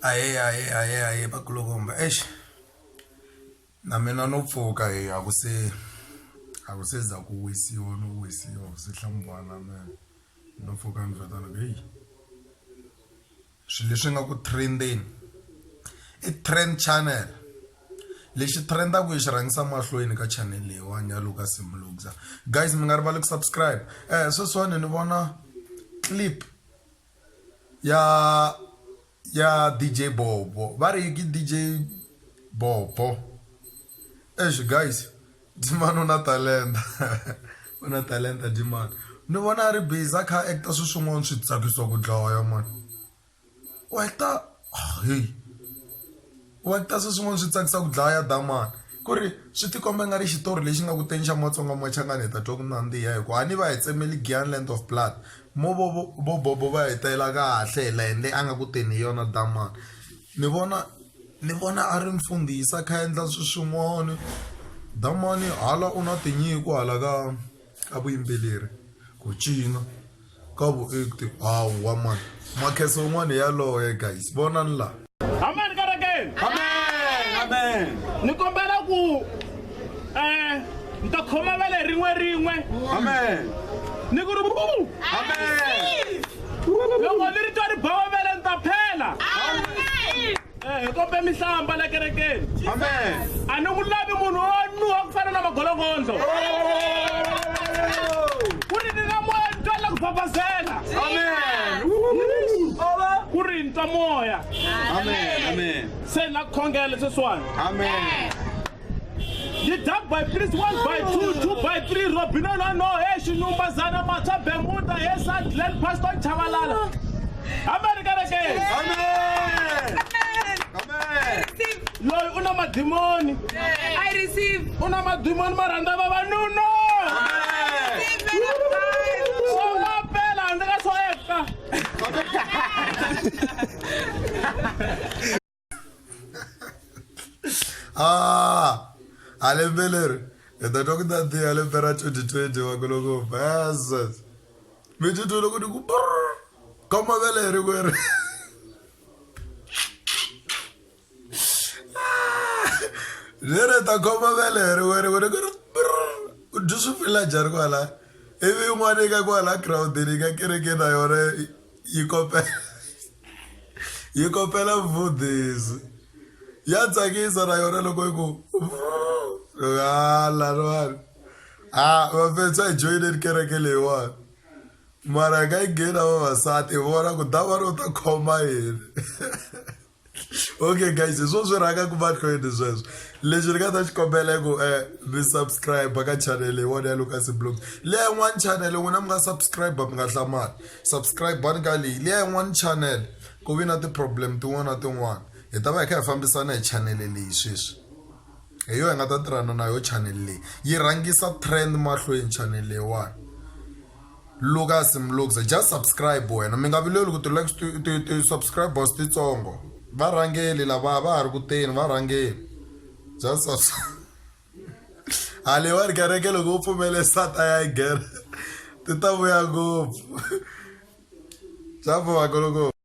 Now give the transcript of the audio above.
Aye bakulukumba na mina no pfuka akuseza kuwisiwa no wisiwa sihlambwana man no pfuka ni vatana swilo leswi nga ku trending i trend channel lexi trenda ku xi rhangisa mahlweni ka channel leyiwani ya Lucas Mlungza. Guys, mi nga rivali ku subscribe. Sweswiwani ni vona clip ya DJ Bobo, va ri ki DJ Bobo. Guys, Dimani una talenta una talenta Dimani. Ni vona ri busy kha actor swin'wana swi tsakiswa ku dlaya man. Wa ta swin'wana swi tsakisa ku dlaya damani ku ri swi tikomba nga ri xitori lexi nga ku teni xa Matsonga machangani ta twa ku nandziha hi ku a ni va hi tsemeli Giyani Land of Blood mo Bobo va hi tela kahle lende a nga ku teni yona damani. Ni vona a ri mfundhisa kha endla swin'wana damani hala u na tinyiko hala ka vuyimbeleri ku cina ka vuacting wa man makheso un'wana ya loye guys vona ni la. Amen karake. Amen. Ni kombela ku nta khoma vele rin'we. Amen. Ni ku ri Amen. loko ni ri twa ri bava vele nta phela. Amen. Kombe mihlamba la kerekeni. Amen. A ni ku lavi munhu wo nuha ku fana na magolongondo. Ku ri ni na moya ni twala ku babazela. Amen. Ku ri ni twa moya. Amen. Se na khongela sweswiwani. Amen. You dug by priest 1 by 2, 2 by 3. Robina no Shinumbazana Mata Bemuda, yes, and Glenn Pastor Chavalala. America again. Amen. Amen. Loy unama demon. I receive. Unama demon maranda baba no. So ma bela andra so eka. Alembeler eta toku tati alembera 2020 wakoloko basas meje to loko diku koma veleri kwere ta koma veleri kwere udusu fila jar kwala evi umane ka kwala crowd ni ka kereke na yore yikopela vudis ya tsakisa na yona loko iku vafetsa joined kereke leyiwani mara ka yi nghena vavasati vona ku davani u ta khoma yini. Okay guys, swo swi rhanga ku mahlweni sweswo lexi ni nga ta xi kombela ku mi subscribe ka channel leyiwani ya Lucas Mlungza. Leya yin'wani channel n'wina mi nga subscribe mi nga hlamali subscribe bani ka leyi leya yin'wani channel ku vi na ti-problem tin'wana na tin'wana hi ta va hi kha hi fambisana hi channel leyi sweswi hi yo hi nga ta tirhana na yo channel leyi yi rhangisa trend mahlweni channel leyiwani Lucas Mlungza. Just subscribe wena mi nga vileli ku ti-subscribers titsongo va rhangeli lava va ha ri ku teni va rhangeli just leyiwani kereke loko u pfumele sata ya nghena ti ta vuya ngopfu xa pfumaka loko